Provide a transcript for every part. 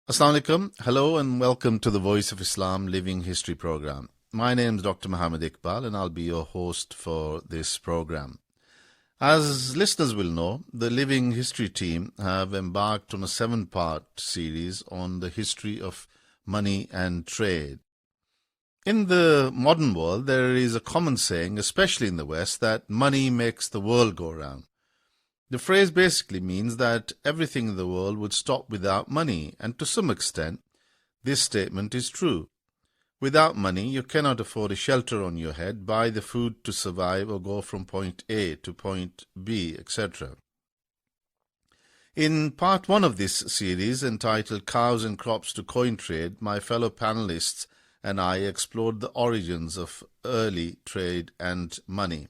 Assalamu alaikum. Hello and welcome to the Voice of Islam Living History program. My name is Dr. Mohammed Iqbal and I'll be your host for this program. As listeners will know, the Living History team have embarked on a 7-part series on the history of money and trade. In the modern world, there is a common saying, especially in the West, that money makes the world go round. The phrase basically means that everything in the world would stop without money, and to some extent, this statement is true. Without money, you cannot afford a shelter on your head, buy the food to survive, or go from point A to point B, etc. In part 1 of this series, entitled Cows and Crops to Coin Trade, my fellow panelists and I explored the origins of early trade and money.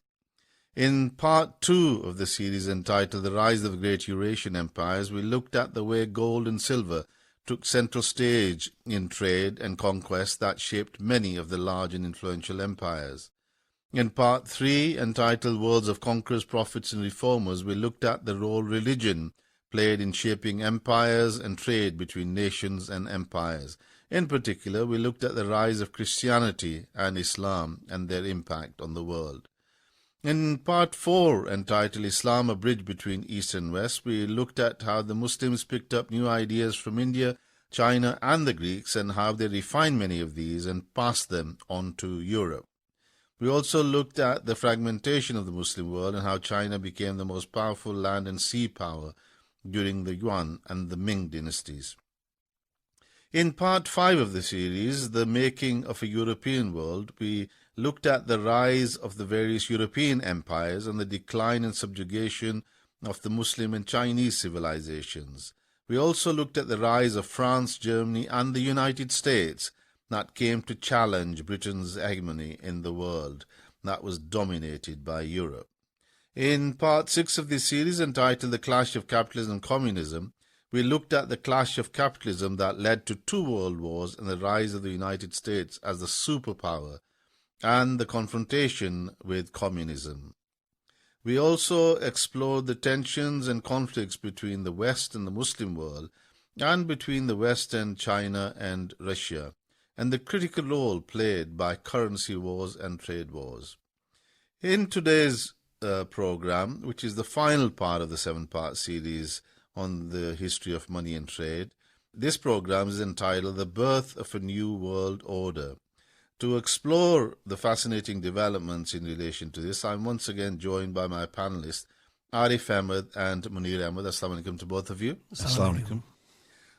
In part 2 of the series entitled The Rise of the Great Eurasian Empires, we looked at the way gold and silver took central stage in trade and conquest that shaped many of the large and influential empires. In part 3, entitled Worlds of Conquerors, Prophets and Reformers, we looked at the role religion played in shaping empires and trade between nations and empires. In particular, we looked at the rise of Christianity and Islam and their impact on the world. In part 4, entitled Islam, a Bridge Between East and West, we looked at how the Muslims picked up new ideas from India, China and the Greeks and how they refined many of these and passed them on to Europe. We also looked at the fragmentation of the Muslim world and how China became the most powerful land and sea power during the Yuan and the Ming dynasties. In part 5 of the series, The Making of a European World, we looked at the rise of the various European empires and the decline and subjugation of the Muslim and Chinese civilizations. We also looked at the rise of France, Germany and the United States that came to challenge Britain's hegemony in the world that was dominated by Europe. In part 6 of this series, entitled The Clash of Capitalism and Communism, we looked at the clash of capitalism that led to 2 world wars and the rise of the United States as the superpower and the confrontation with communism. We also explored the tensions and conflicts between the West and the Muslim world and between the West and China and Russia, and the critical role played by currency wars and trade wars. In today's program, which is the final part of the 7-part series on the history of money and trade, this program is entitled The Birth of a New World Order. To explore the fascinating developments in relation to this, I'm once again joined by my panelists, Arif, Ahmad and Ahmad. Assalamu alaikum to both of you. Assalamu alaikum.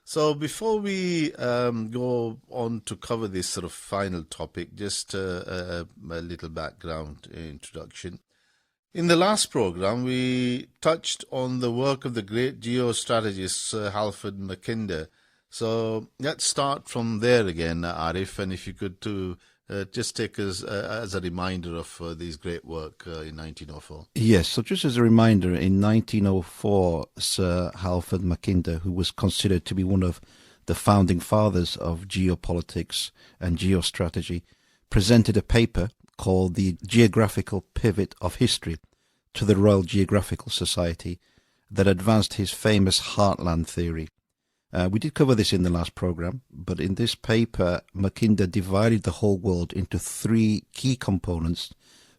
So before we go on to cover this sort of final topic, just a little background introduction. In the last program, we touched on the work of the great geostrategist Sir Halford Mackinder. So let's start from there again, Arif, and if you could just take us as a reminder of this great work in 1904. Yes, so just as a reminder, in 1904, Sir Halford Mackinder, who was considered to be one of the founding fathers of geopolitics and geostrategy, presented a paper called The Geographical Pivot of History to the Royal Geographical Society that advanced his famous heartland theory. We did cover this in the last program, but in this paper, Mackinder divided the whole world into 3 key components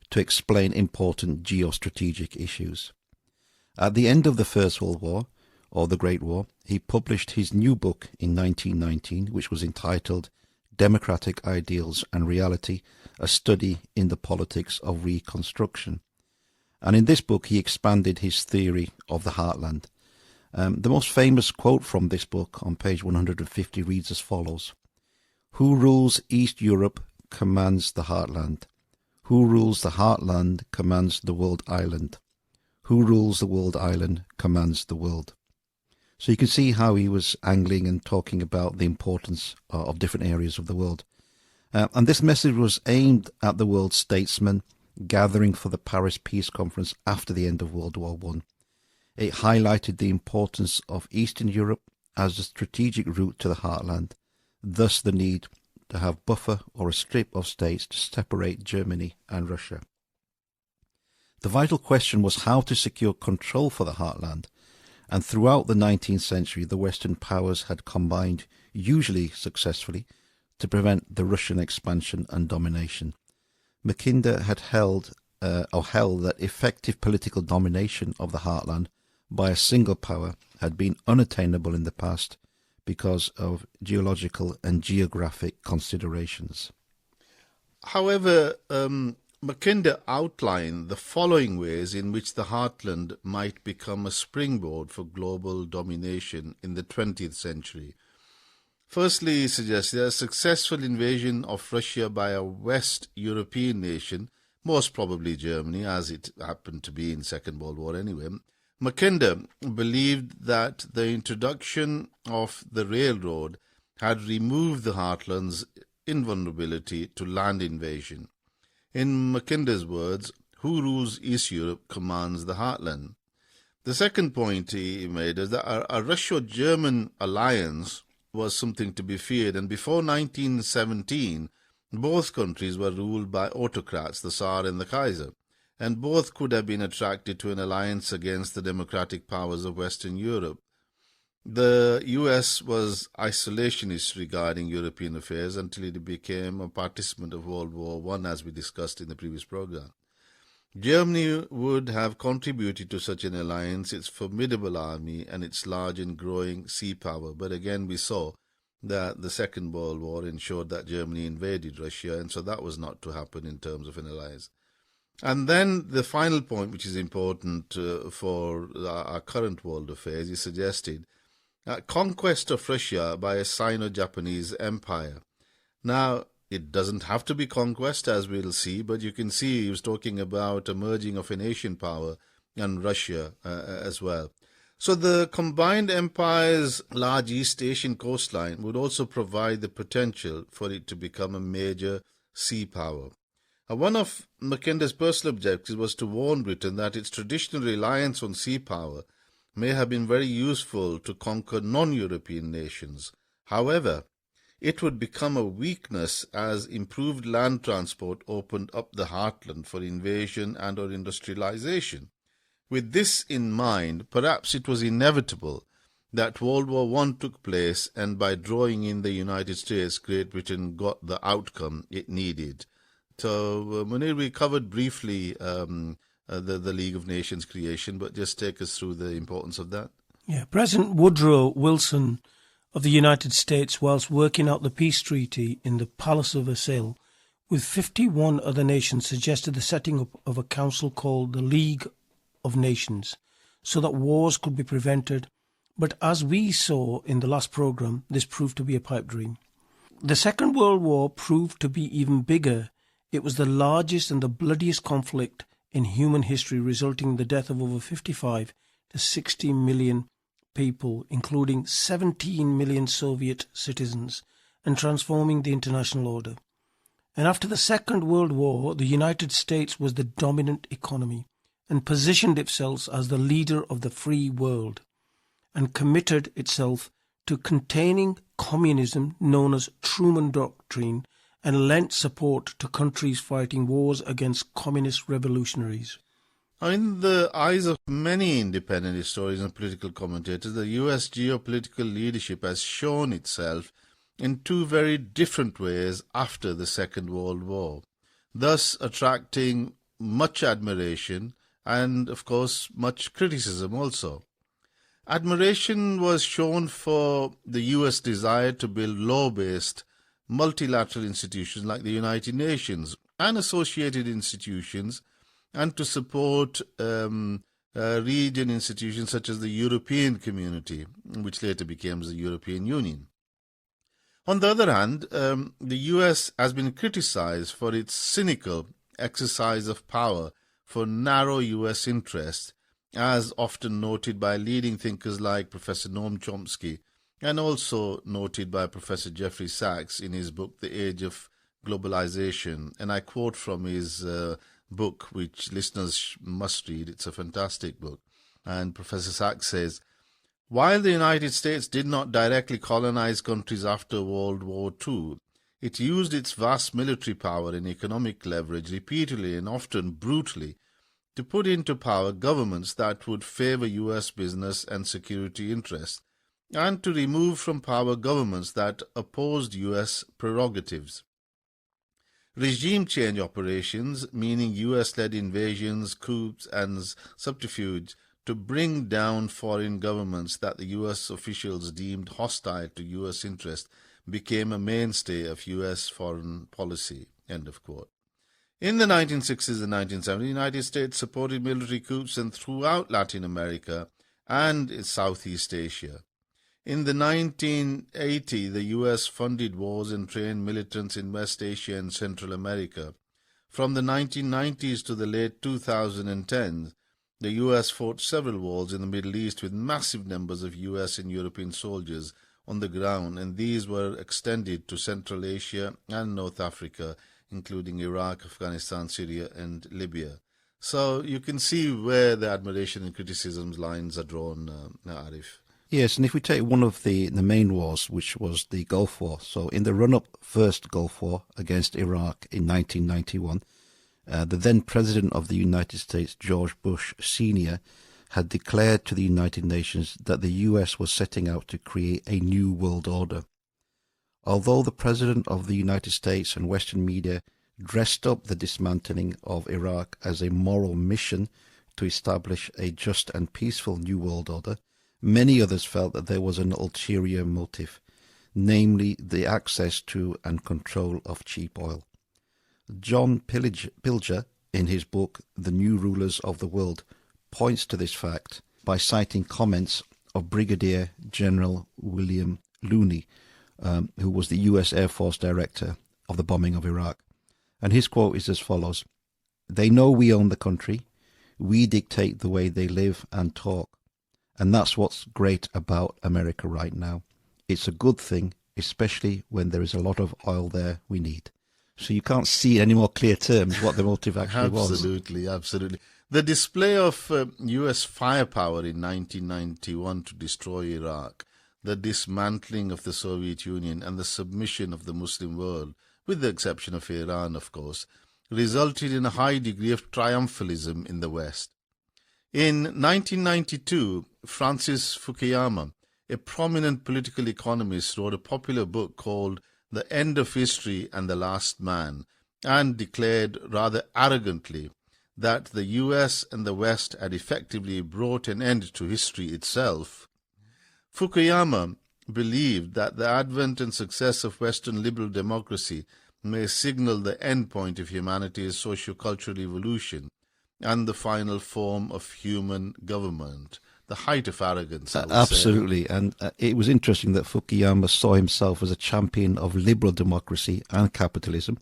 to explain important geostrategic issues. At the end of the First World War, or the Great War, he published his new book in 1919, which was entitled Democratic Ideals and Reality, a Study in the Politics of Reconstruction. And in this book, he expanded his theory of the heartland. The most famous quote from this book on page 150 reads as follows: "Who rules East Europe commands the heartland. Who rules the heartland commands the world island. Who rules the world island commands the world." So you can see how he was angling and talking about the importance of different areas of the world. And this message was aimed at the world statesmen gathering for the Paris Peace Conference after the end of World War I. It highlighted the importance of Eastern Europe as a strategic route to the heartland, thus the need to have buffer or a strip of states to separate Germany and Russia. The vital question was how to secure control for the heartland, And throughout the 19th century, the Western powers had combined, usually successfully, to prevent the Russian expansion and domination. Mackinder had held that effective political domination of the heartland by a single power had been unattainable in the past because of geological and geographic considerations. However, Mackinder outlined the following ways in which the heartland might become a springboard for global domination in the 20th century. Firstly, he suggested that a successful invasion of Russia by a West European nation, most probably Germany, as it happened to be in Second World War anyway, Mackinder believed that the introduction of the railroad had removed the heartland's invulnerability to land invasion. In Mackinder's words, who rules East Europe commands the heartland. The second point he made is that a Russo-German alliance was something to be feared, and before 1917, both countries were ruled by autocrats, the Tsar and the Kaiser, and both could have been attracted to an alliance against the democratic powers of Western Europe. The US was isolationist regarding European affairs until it became a participant of World War I, as we discussed in the previous program. Germany would have contributed to such an alliance, its formidable army and its large and growing sea power. But again, we saw that the Second World War ensured that Germany invaded Russia, and so that was not to happen in terms of an alliance. And then the final point, which is important for our current world affairs, he suggested conquest of Russia by a Sino-Japanese empire. Now, it doesn't have to be conquest, as we'll see, but you can see he was talking about a merging of an Asian power and Russia as well. So the combined empire's large East Asian coastline would also provide the potential for it to become a major sea power. One of Mackinder's personal objectives was to warn Britain that its traditional reliance on sea power may have been very useful to conquer non-European nations. However, it would become a weakness as improved land transport opened up the heartland for invasion and or industrialization. With this in mind, perhaps it was inevitable that World War I took place, and by drawing in the United States, Great Britain got the outcome it needed. So, Munir, we covered briefly the League of Nations creation, but just take us through the importance of that. Yeah, President Woodrow Wilson of the United States, whilst working out the peace treaty in the Palace of Versailles, with 51 other nations, suggested the setting up of a council called the League of Nations, so that wars could be prevented. But as we saw in the last programme, this proved to be a pipe dream. The Second World War proved to be even bigger. It was the largest and the bloodiest conflict in human history, resulting in the death of over 55 to 60 million people, including 17 million Soviet citizens, and transforming the international order. And after the Second World War, the United States was the dominant economy and positioned itself as the leader of the free world, and committed itself to containing communism, known as Truman Doctrine, and lent support to countries fighting wars against communist revolutionaries. In the eyes of many independent historians and political commentators, the US geopolitical leadership has shown itself in two very different ways after the Second World War, thus attracting much admiration and, of course, much criticism also. Admiration was shown for the US desire to build law-based multilateral institutions like the United Nations and associated institutions, and to support region institutions such as the European Community, which later became the European Union. On the other hand, the US has been criticized for its cynical exercise of power for narrow US interests, as often noted by leading thinkers like Professor Noam Chomsky, and also noted by Professor Jeffrey Sachs in his book, The Age of Globalization. And I quote from his book, which listeners must read. It's a fantastic book. And Professor Sachs says, while the United States did not directly colonize countries after World War II, it used its vast military power and economic leverage repeatedly and often brutally to put into power governments that would favor U.S. business and security interests, and to remove from power governments that opposed U.S. prerogatives. Regime change operations, meaning U.S.-led invasions, coups, and subterfuge to bring down foreign governments that the U.S. officials deemed hostile to U.S. interests, became a mainstay of U.S. foreign policy. End of quote. In the 1960s and 1970s, the United States supported military coups throughout Latin America and Southeast Asia. In the 1980s, the U.S. funded wars and trained militants in West Asia and Central America. From the 1990s to the late 2010s, the U.S. fought several wars in the Middle East with massive numbers of U.S. and European soldiers on the ground, and these were extended to Central Asia and North Africa, including Iraq, Afghanistan, Syria, and Libya. So you can see where the admiration and criticism lines are drawn, Arif. Yes, and if we take one of the main wars, which was the Gulf War, so in the run-up first Gulf War against Iraq in 1991, the then President of the United States, George Bush Sr., had declared to the United Nations that the US was setting out to create a new world order. Although the President of the United States and Western media dressed up the dismantling of Iraq as a moral mission to establish a just and peaceful new world order, many others felt that there was an ulterior motive, namely the access to and control of cheap oil. John Pilger, in his book The New Rulers of the World, points to this fact by citing comments of Brigadier General William Looney, who was the U.S. Air Force director of the bombing of Iraq. And his quote is as follows: "They know we own the country. We dictate the way they live and talk. And that's what's great about America right now. It's a good thing, especially when there is a lot of oil there we need." So you can't see in any more clear terms what the motive actually was. Absolutely. The display of U.S. firepower in 1991 to destroy Iraq, the dismantling of the Soviet Union, and the submission of the Muslim world, with the exception of Iran, of course, resulted in a high degree of triumphalism in the West. In 1992, Francis Fukuyama, a prominent political economist, wrote a popular book called The End of History and the Last Man, and declared rather arrogantly that the US and the West had effectively brought an end to history itself. Fukuyama believed that the advent and success of Western liberal democracy may signal the end point of humanity's socio-cultural evolution and the final form of human government. The height of arrogance, I would Absolutely. say. And it was interesting that Fukuyama saw himself as a champion of liberal democracy and capitalism,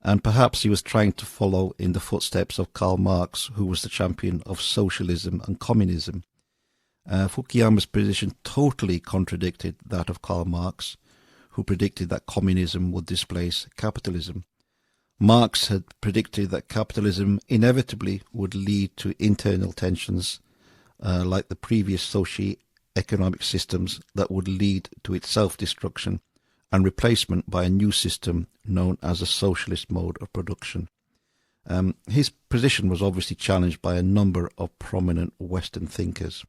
and perhaps he was trying to follow in the footsteps of Karl Marx, who was the champion of socialism and communism. Fukuyama's position totally contradicted that of Karl Marx, who predicted that communism would displace capitalism. Marx had predicted that capitalism inevitably would lead to internal tensions, like the previous socio-economic systems, that would lead to its self-destruction and replacement by a new system known as a socialist mode of production. His position was obviously challenged by a number of prominent Western thinkers.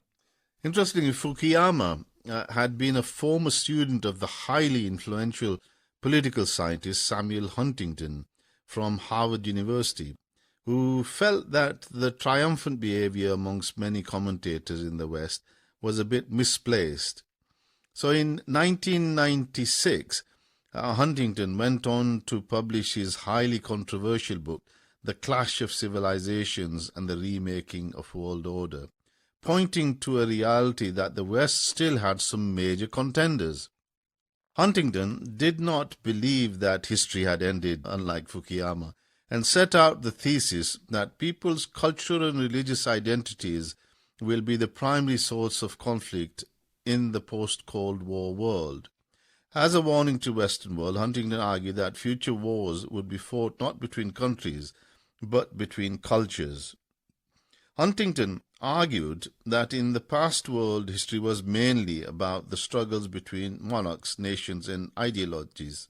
Interestingly, Fukuyama had been a former student of the highly influential political scientist Samuel Huntington from Harvard University, who felt that the triumphant behavior amongst many commentators in the West was a bit misplaced. So in 1996, Huntington went on to publish his highly controversial book, The Clash of Civilizations and the Remaking of World Order, pointing to a reality that the West still had some major contenders. Huntington did not believe that history had ended, unlike Fukuyama, and set out the thesis that people's cultural and religious identities will be the primary source of conflict in the post-Cold War world. As a warning to Western world, Huntington argued that future wars would be fought not between countries, but between cultures. Huntington argued that in the past world, history was mainly about the struggles between monarchs, nations, and ideologies,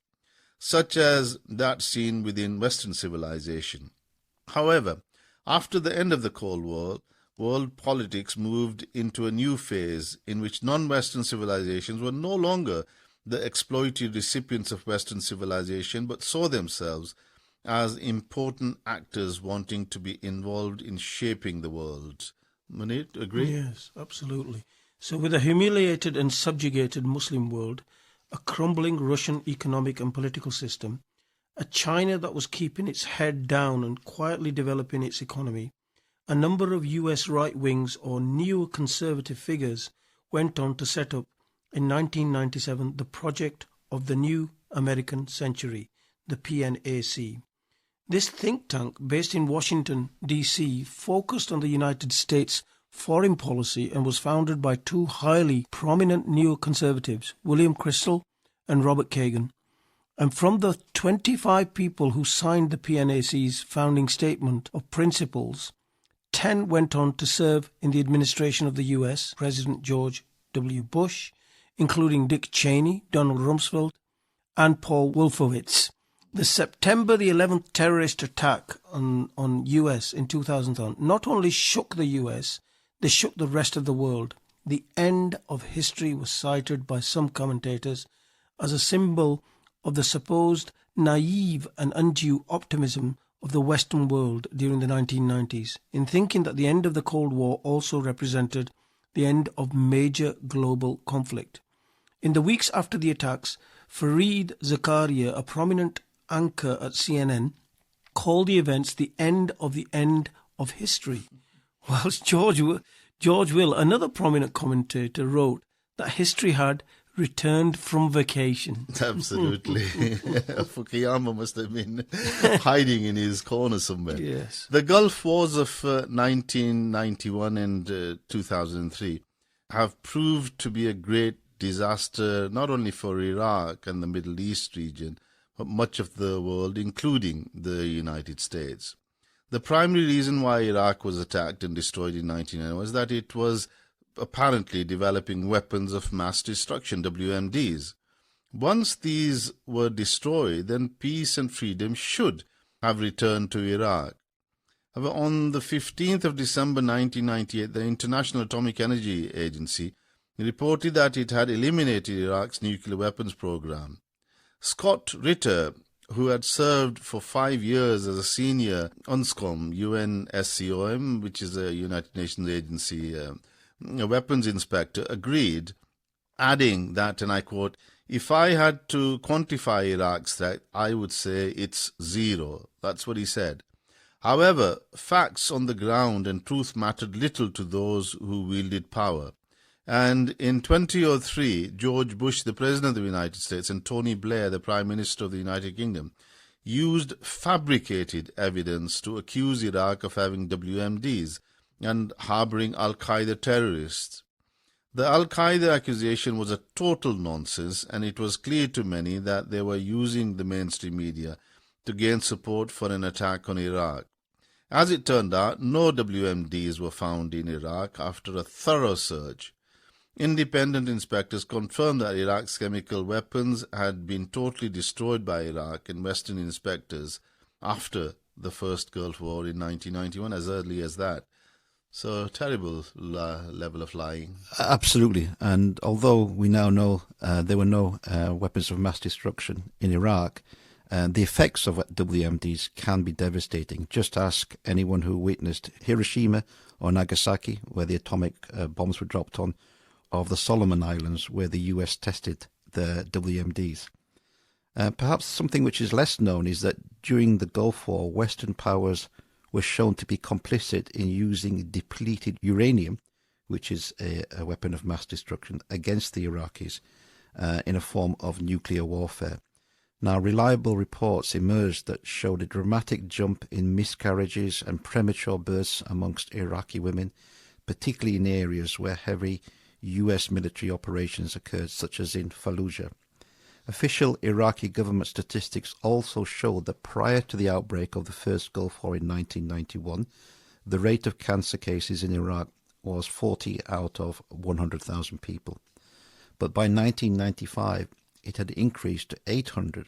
such as that seen within Western civilization. However, After the end of the Cold War, world politics moved into a new phase in which non-Western civilizations were no longer the exploited recipients of Western civilization, but saw themselves as important actors wanting to be involved in shaping the world. Munir, agree? Yes, absolutely. So with a humiliated and subjugated Muslim world, a crumbling Russian economic and political system, a China that was keeping its head down and quietly developing its economy, a number of US right wings or neoconservative figures went on to set up in 1997 the project of the New American Century, the PNAC. This think tank, based in Washington, D.C., focused on the United States foreign policy and was founded by two highly prominent neoconservatives, William Kristol and Robert Kagan. And from the 25 people who signed the PNAC's founding statement of principles, 10 went on to serve in the administration of the US, President George W. Bush, including Dick Cheney, Donald Rumsfeld, and Paul Wolfowitz. The September the 11th terrorist attack on US in 2001 not only shook the US, they shook the rest of the world. The end of history was cited by some commentators as a symbol of the supposed naive and undue optimism of the Western world during the 1990s, in thinking that the end of the Cold War also represented the end of major global conflict. In the weeks after the attacks, Fareed Zakaria, a prominent anchor at CNN, called the events the end of history, whilst George Will, another prominent commentator, wrote that history had returned from vacation. Absolutely. Fukuyama must have been hiding in his corner somewhere. Yes. The Gulf Wars of 1991 and 2003 have proved to be a great disaster, not only for Iraq and the Middle East region, but much of the world, including the United States. The primary reason why Iraq was attacked and destroyed in 1991 was that it was apparently developing weapons of mass destruction, WMDs. Once these were destroyed, then peace and freedom should have returned to Iraq. However, on the 15th of December 1998, the International Atomic Energy Agency reported that it had eliminated Iraq's nuclear weapons program. Scott Ritter, who had served for 5 years as a senior UNSCOM, UNSCOM, which is a United Nations agency, a weapons inspector, agreed, adding that, and I quote, "If I had to quantify Iraq's threat, I would say it's zero." That's what he said. However, facts on the ground and truth mattered little to those who wielded power. And in 2003, George Bush, the President of the United States, and Tony Blair, the Prime Minister of the United Kingdom, used fabricated evidence to accuse Iraq of having WMDs and harboring Al-Qaeda terrorists. The Al-Qaeda accusation was a total nonsense, and it was clear to many that they were using the mainstream media to gain support for an attack on Iraq. As it turned out, no WMDs were found in Iraq after a thorough search. Independent inspectors confirmed that Iraq's chemical weapons had been totally destroyed by Iraq and Western inspectors after the first Gulf War in 1991, as early as that. So, terrible level of lying. Absolutely. And although we now know there were no weapons of mass destruction in Iraq, the effects of WMDs can be devastating. Just ask anyone who witnessed Hiroshima or Nagasaki, where the atomic bombs were dropped on, of the Solomon Islands, where the US tested the WMDs. Perhaps something which is less known is that during the Gulf War, Western powers were shown to be complicit in using depleted uranium, which is a weapon of mass destruction, against the Iraqis in a form of nuclear warfare. Now, reliable reports emerged that showed a dramatic jump in miscarriages and premature births amongst Iraqi women, particularly in areas where heavy US military operations occurred, such as in Fallujah. Official Iraqi government statistics also showed that prior to the outbreak of the first Gulf War in 1991, the rate of cancer cases in Iraq was 40 out of 100,000 people. But by 1995, it had increased to 800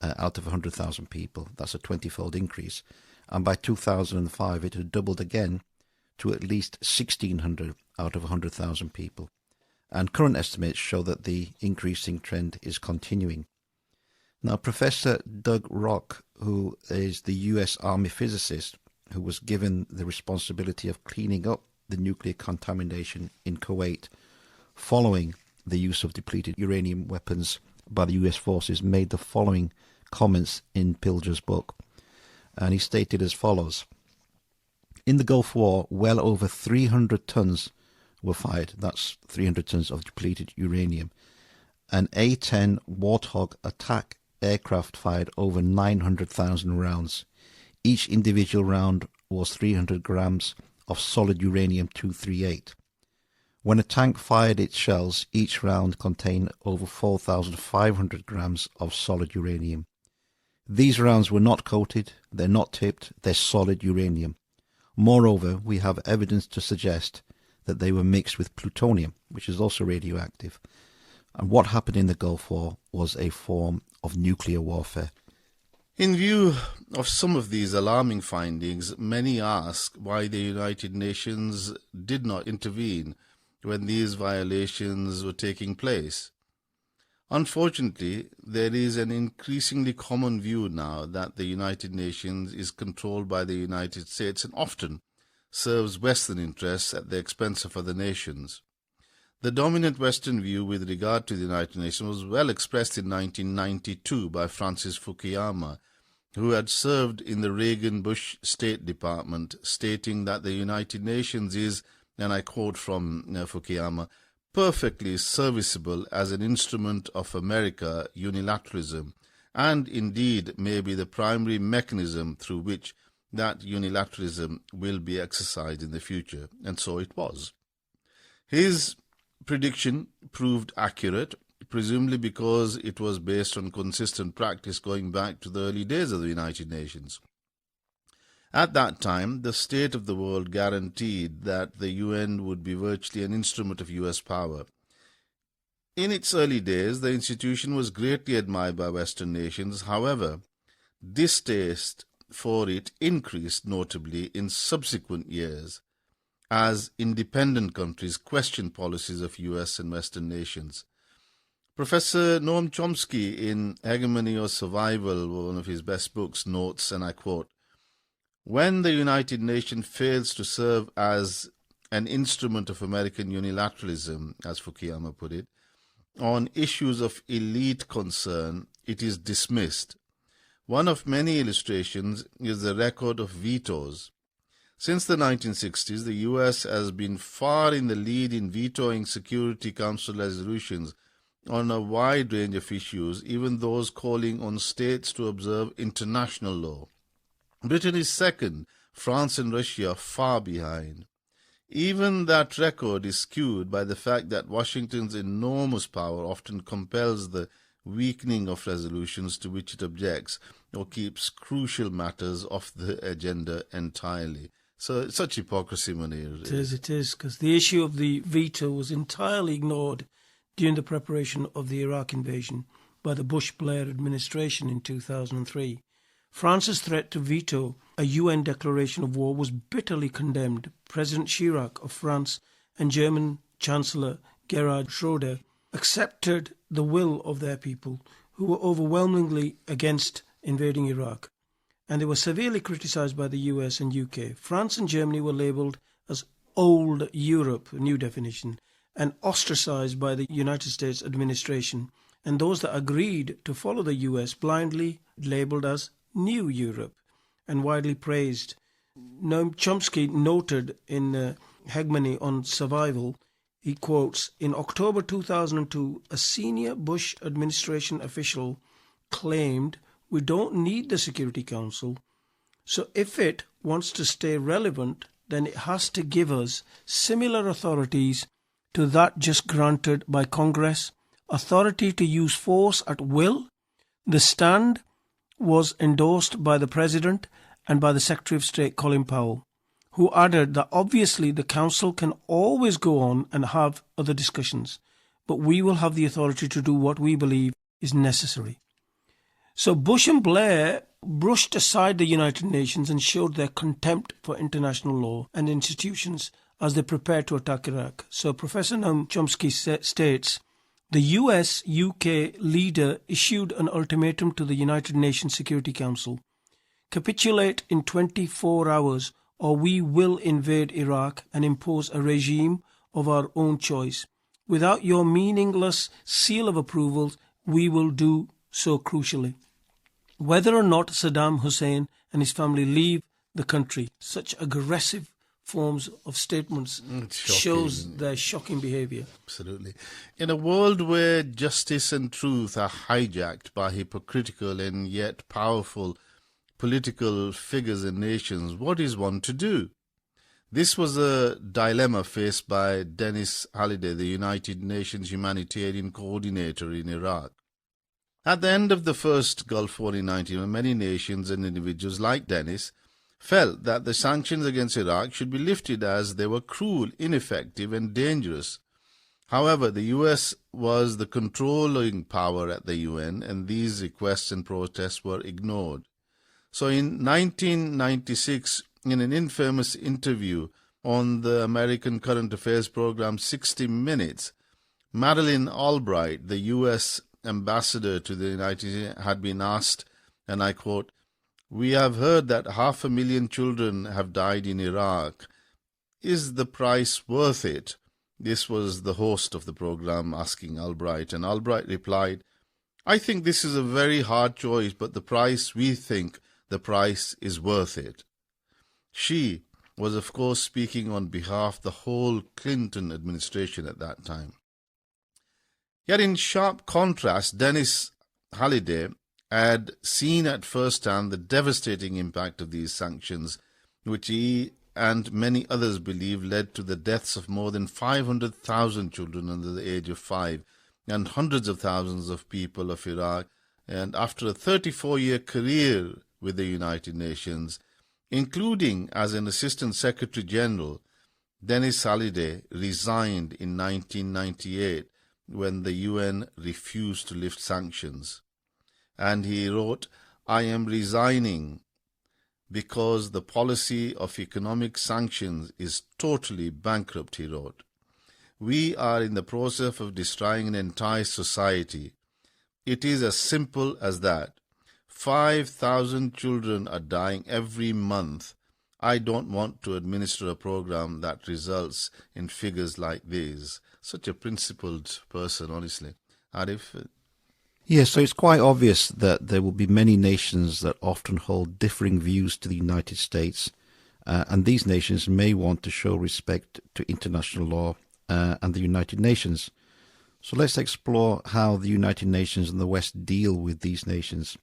out of 100,000 people. That's a 20-fold increase. and by 2005 it had doubled again to at least 1,600 out of 100,000 people. And current estimates show that the increasing trend is continuing. Now, Professor Doug Rock, who is the US Army physicist who was given the responsibility of cleaning up the nuclear contamination in Kuwait following the use of depleted uranium weapons by the US forces, made the following comments in Pilger's book. And he stated as follows: in the Gulf War, well over 300 tons were fired. That's 300 tons of depleted uranium. An A-10 Warthog attack aircraft fired over 900,000 rounds. Each individual round was 300 grams of solid uranium-238. When a tank fired its shells, each round contained over 4,500 grams of solid uranium. These rounds were not coated, they're not tipped, they're solid uranium. Moreover, we have evidence to suggest that they were mixed with plutonium, which is also radioactive. And what happened in the Gulf War was a form of nuclear warfare. In view of some of these alarming findings, many ask why the United Nations did not intervene when these violations were taking place. Unfortunately, there is an increasingly common view now that the United Nations is controlled by the United States and often serves Western interests at the expense of other nations. The dominant Western view with regard to the United Nations was well expressed in 1992 by Francis Fukuyama, who had served in the Reagan-Bush State Department, stating that the United Nations is, and I quote from Fukuyama, perfectly serviceable as an instrument of America unilateralism, and indeed may be the primary mechanism through which that unilateralism will be exercised in the future. And so it was. His prediction proved accurate, presumably because it was based on consistent practice going back to the early days of the United Nations. At that time, the state of the world guaranteed that the UN would be virtually an instrument of US power. In its early days, the institution was greatly admired by Western nations. However, distaste for it increased notably in subsequent years as independent countries questioned policies of US and Western nations. Professor Noam Chomsky, in Hegemony or Survival, one of his best books, notes, and I quote, "When the United Nations fails to serve as an instrument of American unilateralism, as Fukuyama put it, on issues of elite concern, it is dismissed. One of many illustrations is the record of vetoes. Since the 1960s, the US has been far in the lead in vetoing Security Council resolutions on a wide range of issues, even those calling on states to observe international law. Britain is second, France and Russia are far behind. Even that record is skewed by the fact that Washington's enormous power often compels the weakening of resolutions to which it objects or keeps crucial matters off the agenda entirely." So it's such hypocrisy, Munir. It is, because the issue of the veto was entirely ignored during the preparation of the Iraq invasion by the Bush-Blair administration in 2003. France's threat to veto a UN declaration of war was bitterly condemned. President Chirac of France and German Chancellor Gerhard Schröder accepted the will of their people, who were overwhelmingly against invading Iraq, and they were severely criticised by the US and UK. France and Germany were labelled as Old Europe, a new definition, and ostracised by the United States administration, and those that agreed to follow the US blindly labelled as New Europe and widely praised. Noam Chomsky noted in Hegemony on Survival, he quotes, "In October 2002, a senior Bush administration official claimed, 'We don't need the Security Council, so if it wants to stay relevant, then it has to give us similar authorities to that just granted by Congress, authority to use force at will.' The stand was endorsed by the President and by the Secretary of State Colin Powell, who added that obviously the Council can always go on and have other discussions, but we will have the authority to do what we believe is necessary." So Bush and Blair brushed aside the United Nations and showed their contempt for international law and institutions as they prepared to attack Iraq. So Professor Noam Chomsky states, the US-UK leader issued an ultimatum to the United Nations Security Council. Capitulate in 24 hours or we will invade Iraq and impose a regime of our own choice. Without your meaningless seal of approval, we will do so crucially. Whether or not Saddam Hussein and his family leave the country, such aggressive forms of statements shows their shocking behaviour. Absolutely. In a world where justice and truth are hijacked by hypocritical and yet powerful political figures and nations, what is one to do? This was a dilemma faced by Dennis Halliday, the United Nations humanitarian coordinator in Iraq. At the end of the first Gulf War in 1990, many nations and individuals like Dennis felt that the sanctions against Iraq should be lifted as they were cruel, ineffective and dangerous. However, the US was the controlling power at the UN and these requests and protests were ignored. So in 1996, in an infamous interview on the American current affairs program 60 Minutes, Madeleine Albright, the US ambassador to the United States, had been asked, and I quote, "We have heard that 500,000 children have died in Iraq. Is the price worth it?" This was the host of the program asking Albright, and Albright replied, "I think this is a very hard choice, but we think the price is worth it." She was, of course, speaking on behalf of the whole Clinton administration at that time. Yet in sharp contrast, Dennis Halliday had seen at first hand the devastating impact of these sanctions, which he and many others believe led to the deaths of more than 500,000 children under the age of 5 and hundreds of thousands of people of Iraq. And after a 34-year career with the United Nations, including as an Assistant Secretary General, Dennis Halliday resigned in 1998 when the UN refused to lift sanctions. And he wrote, "I am resigning because the policy of economic sanctions is totally bankrupt," he wrote. "We are in the process of destroying an entire society. It is as simple as that. 5,000 children are dying every month. I don't want to administer a program that results in figures like these." Such a principled person, honestly. Arif? Yes, so it's quite obvious that there will be many nations that often hold differing views to the United States, and these nations may want to show respect to international law and the United Nations. So let's explore how the United Nations and the West deal with these nations.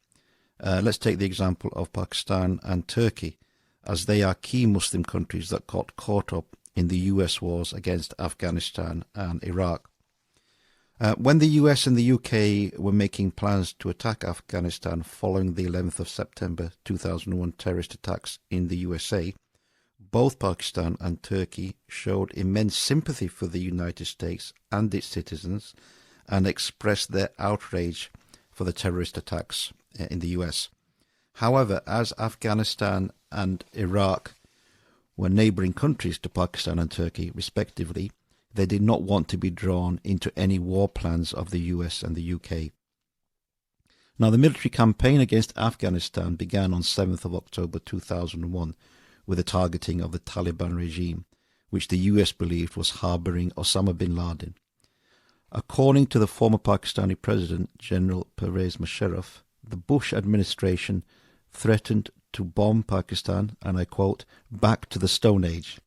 Let's take the example of Pakistan and Turkey, as they are key Muslim countries that got caught up in the US wars against Afghanistan and Iraq. When the US and the UK were making plans to attack Afghanistan following the 11th of September 2001 terrorist attacks in the USA, both Pakistan and Turkey showed immense sympathy for the United States and its citizens and expressed their outrage for the terrorist attacks in the US. However, as Afghanistan and Iraq were neighbouring countries to Pakistan and Turkey, respectively, they did not want to be drawn into any war plans of the US and the UK. Now, the military campaign against Afghanistan began on 7th of October 2001 with the targeting of the Taliban regime, which the US believed was harbouring Osama bin Laden. According to the former Pakistani President, General Pervez Musharraf, the Bush administration threatened to bomb Pakistan, and I quote, "back to the Stone Age,"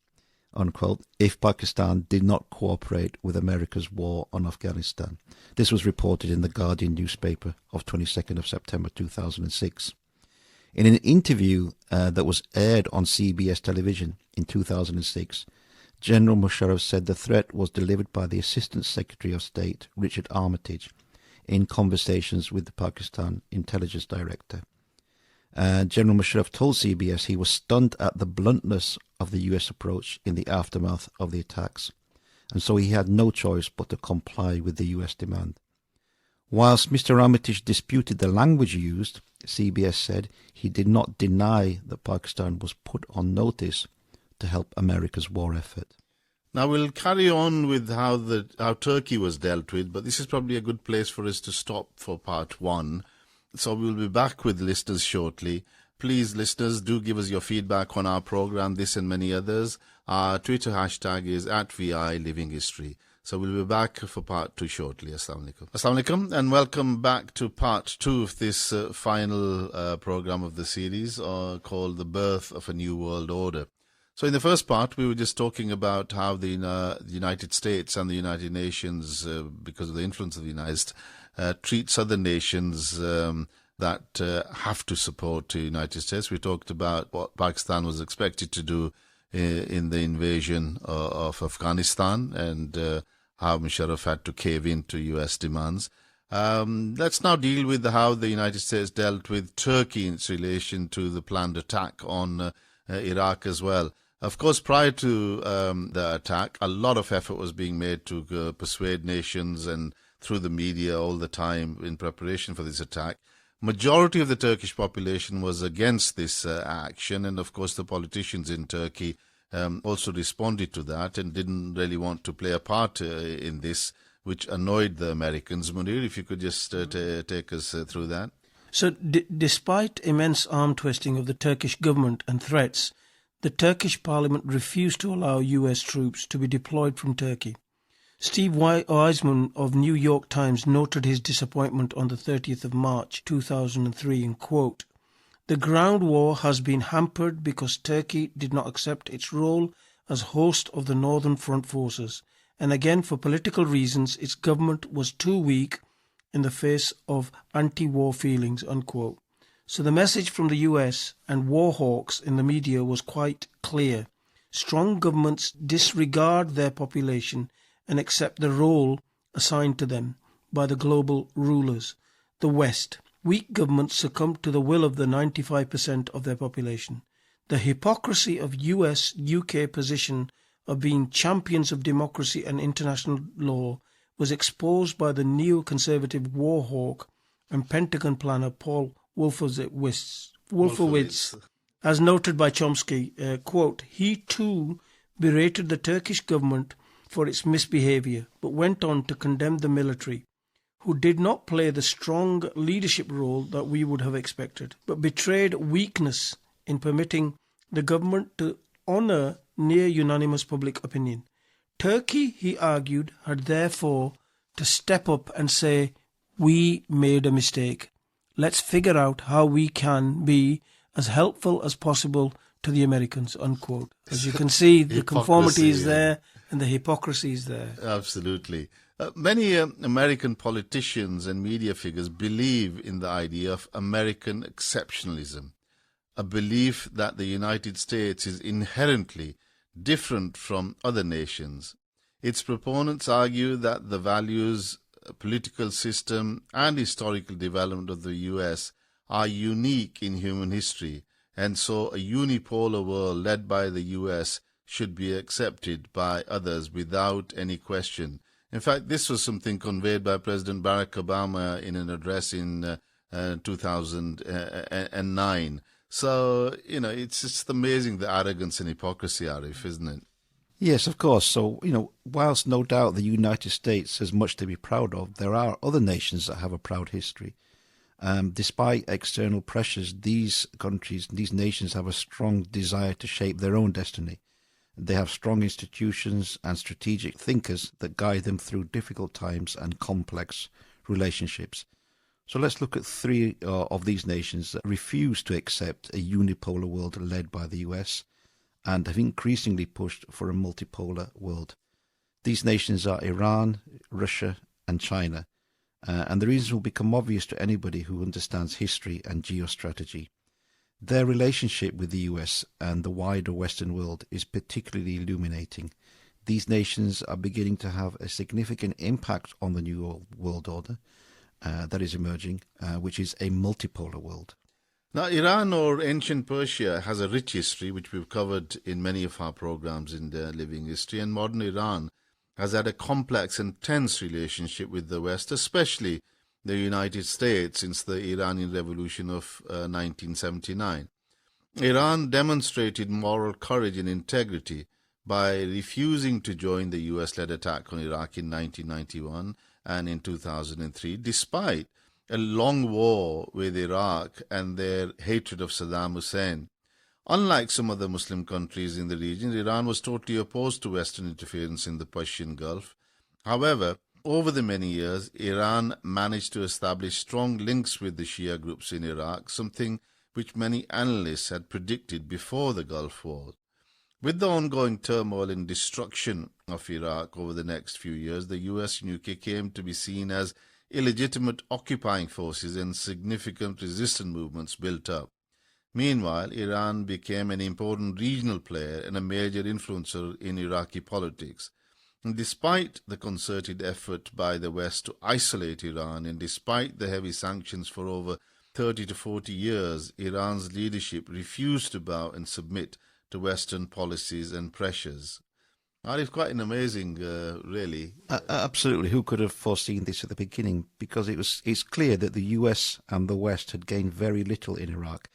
unquote, if Pakistan did not cooperate with America's war on Afghanistan. This was reported in the Guardian newspaper of 22nd of September 2006. In an interview that was aired on CBS television in 2006, General Musharraf said the threat was delivered by the Assistant Secretary of State, Richard Armitage, in conversations with the Pakistan Intelligence Director. General Musharraf told CBS he was stunned at the bluntness of the US approach in the aftermath of the attacks, and so he had no choice but to comply with the US demand. Whilst Mr. Armitage disputed the language used, CBS said he did not deny that Pakistan was put on notice to help America's war effort. Now we'll carry on with how Turkey was dealt with, but this is probably a good place for us to stop for part one. So we'll be back with listeners shortly. Please, listeners, do give us your feedback on our program, this and many others. Our Twitter hashtag is @VILivingHistory. So we'll be back for part two shortly. Assalamu alaikum. Assalamu alaikum, and welcome back to part two of this final program of the series called The Birth of a New World Order. So in the first part, we were just talking about how the United States and the United Nations, because of the influence of the United States, treats other nations that have to support the United States. We talked about what Pakistan was expected to do in the invasion of Afghanistan and how Sharif had to cave in to U.S. demands. Let's now deal with how the United States dealt with Turkey in its relation to the planned attack on Iraq as well. Of course, prior to the attack, a lot of effort was being made to persuade nations and through the media all the time in preparation for this attack. Majority of the Turkish population was against this action, and of course the politicians in Turkey also responded to that and didn't really want to play a part in this, which annoyed the Americans. Munir, if you could just take us through that. So despite immense arm twisting of the Turkish government and threats, the Turkish parliament refused to allow US troops to be deployed from Turkey. Steve Wiseman of New York Times noted his disappointment on the 30th of March 2003 and quote, "The ground war has been hampered because Turkey did not accept its role as host of the Northern Front forces, and again for political reasons its government was too weak in the face of anti-war feelings," unquote. So the message from the US and war hawks in the media was quite clear. Strong governments disregard their population and accept the role assigned to them by the global rulers, the West. Weak governments succumb to the will of the 95% of their population. The hypocrisy of US-UK position of being champions of democracy and international law was exposed by the neoconservative war hawk and Pentagon planner Paul Wolfowitz. As noted by Chomsky, quote, "He too berated the Turkish government for its misbehavior, but went on to condemn the military, who did not play the strong leadership role that we would have expected, but betrayed weakness in permitting the government to honour near unanimous public opinion. Turkey," he argued, "had therefore to step up and say, 'We made a mistake. Let's figure out how we can be as helpful as possible to the Americans,' unquote." As you can see, the conformity is there and the hypocrisy is there. Absolutely. Many American politicians and media figures believe in the idea of American exceptionalism, a belief that the United States is inherently different from other nations. Its proponents argue that the values, political system, and historical development of the US are unique in human history, and so a unipolar world led by the US should be accepted by others without any question. In fact, this was something conveyed by President Barack Obama in an address in 2009. So, it's just amazing the arrogance and hypocrisy, Arif, isn't it? Yes, of course. So, whilst no doubt the United States has much to be proud of, there are other nations that have a proud history. Despite external pressures, these countries, these nations have a strong desire to shape their own destiny. They have strong institutions and strategic thinkers that guide them through difficult times and complex relationships. So let's look at three of these nations that refuse to accept a unipolar world led by the US and have increasingly pushed for a multipolar world. These nations are Iran, Russia, and China. And the reasons will become obvious to anybody who understands history and geostrategy. Their relationship with the US and the wider Western world is particularly illuminating. These nations are beginning to have a significant impact on the new world order that is emerging, which is a multipolar world. Now, Iran or ancient Persia has a rich history, which we've covered in many of our programs in the Living History, and modern Iran has had a complex and tense relationship with the West, especially the United States since the Iranian Revolution of 1979. Iran demonstrated moral courage and integrity by refusing to join the US-led attack on Iraq in 1991 and in 2003, despite a long war with Iraq and their hatred of Saddam Hussein. Unlike some other Muslim countries in the region, Iran was totally opposed to Western interference in the Persian Gulf. However, over the many years, Iran managed to establish strong links with the Shia groups in Iraq, something which many analysts had predicted before the Gulf War. With the ongoing turmoil and destruction of Iraq over the next few years, the US and UK came to be seen as illegitimate occupying forces and significant resistance movements built up. Meanwhile, Iran became an important regional player and a major influencer in Iraqi politics. And despite the concerted effort by the West to isolate Iran, and despite the heavy sanctions for over 30 to 40 years, Iran's leadership refused to bow and submit to Western policies and pressures. Arif, quite an amazing, really. Absolutely. Who could have foreseen this at the beginning? Because it's clear that the US and the West had gained very little in Iraq,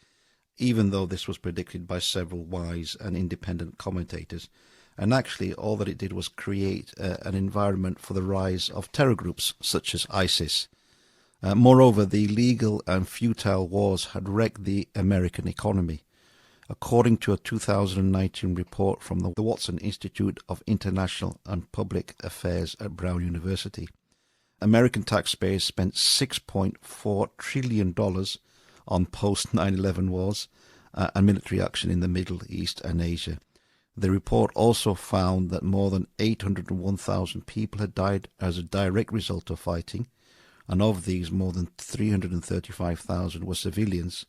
even though this was predicted by several wise and independent commentators. And actually, all that it did was create an environment for the rise of terror groups such as ISIS. Moreover, the illegal and futile wars had wrecked the American economy. According to a 2019 report from the Watson Institute of International and Public Affairs at Brown University, American taxpayers spent $6.4 trillion on post 9/11 wars and military action in the Middle East and Asia. The report also found that more than 801,000 people had died as a direct result of fighting, and of these more than 335,000 were civilians,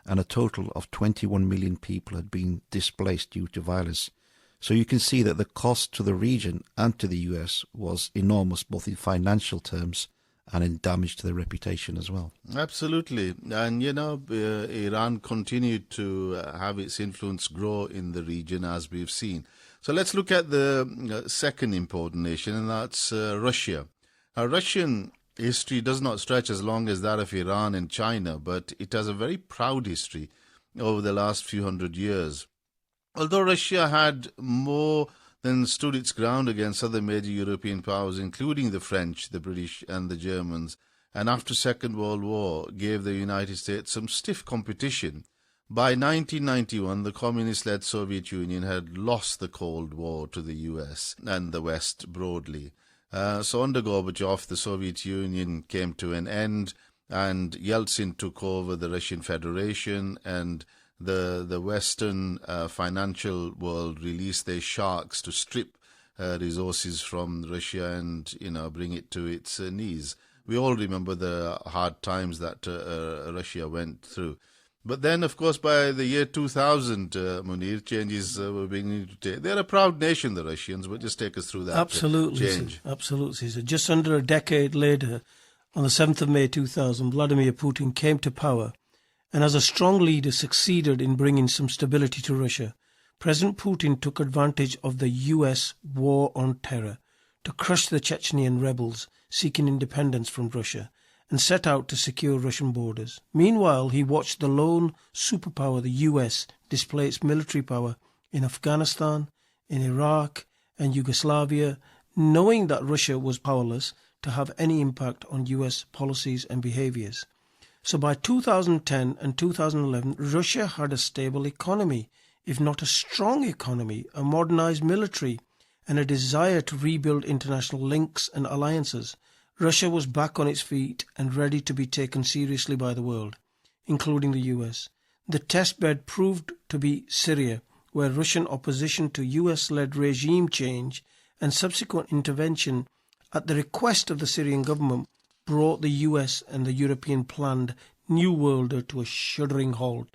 and a total of 21 million people had been displaced due to violence. So you can see that the cost to the region and to the US was enormous, both in financial terms and in damage to their reputation as well. Absolutely. And, Iran continued to have its influence grow in the region, as we've seen. So let's look at the second important nation, and that's Russia. Now, Russian history does not stretch as long as that of Iran and China, but it has a very proud history over the last few hundred years. Although Russia had more than stood its ground against other major European powers, including the French, the British and the Germans, and after Second World War gave the United States some stiff competition, by 1991 the communist-led Soviet Union had lost the Cold War to the US and the West broadly. So under Gorbachev, the Soviet Union came to an end, and Yeltsin took over the Russian Federation, and the Western financial world released their sharks to strip resources from Russia and, bring it to its knees. We all remember the hard times that Russia went through. But then, of course, by the year 2000, Munir, changes were beginning to take. They're a proud nation, the Russians, but just take us through that change. Absolutely. So just under a decade later, on the 7th of May 2000, Vladimir Putin came to power and as a strong leader succeeded in bringing some stability to Russia. President Putin took advantage of the US war on terror to crush the Chechenian rebels seeking independence from Russia, and set out to secure Russian borders. Meanwhile, he watched the lone superpower, the US, display its military power in Afghanistan, in Iraq and Yugoslavia, knowing that Russia was powerless to have any impact on US policies and behaviors. So by 2010 and 2011, Russia had a stable economy, if not a strong economy, a modernized military, and a desire to rebuild international links and alliances. Russia was back on its feet and ready to be taken seriously by the world, including the US. The testbed proved to be Syria, where Russian opposition to US-led regime change and subsequent intervention at the request of the Syrian government brought the US and the European planned New World to a shuddering halt.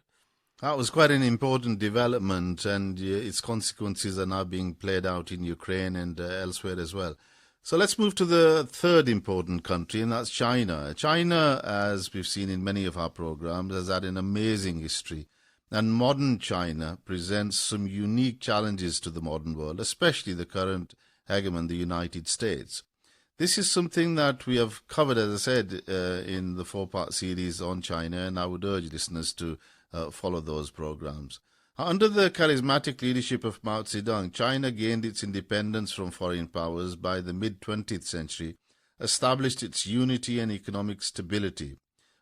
That was quite an important development, and its consequences are now being played out in Ukraine and elsewhere as well. So let's move to the third important country, and that's China. China, as we've seen in many of our programs, has had an amazing history. And modern China presents some unique challenges to the modern world, especially the current hegemon, the United States. This is something that we have covered, as I said, in the four-part series on China, and I would urge listeners to follow those programs. Under the charismatic leadership of Mao Zedong, China gained its independence from foreign powers by the mid-20th century, established its unity and economic stability.